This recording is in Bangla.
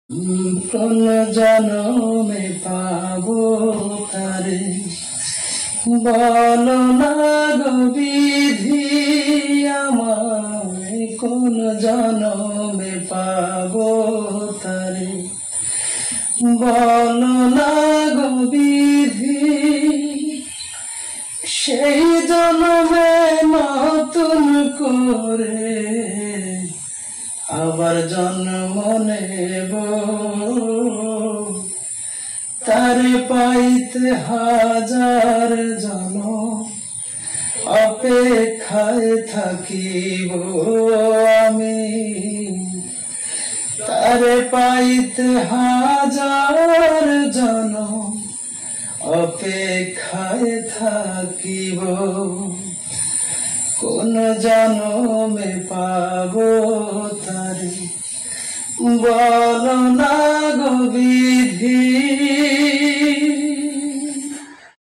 কোন জনমে পাবো তারে বলো না গো বিধি আমায় কোন জনমে পাবো তারে বলো না গো বিধি সেই জনমে নতুন করে আবার জন্ম নেব তারে পাইতে হাজার জনম অপেক্ষায় থাকিব আমি তারে পাইতে হাজার জনম অপেক্ষায় থাকিব কোন জনমে পাবো তারে বলো না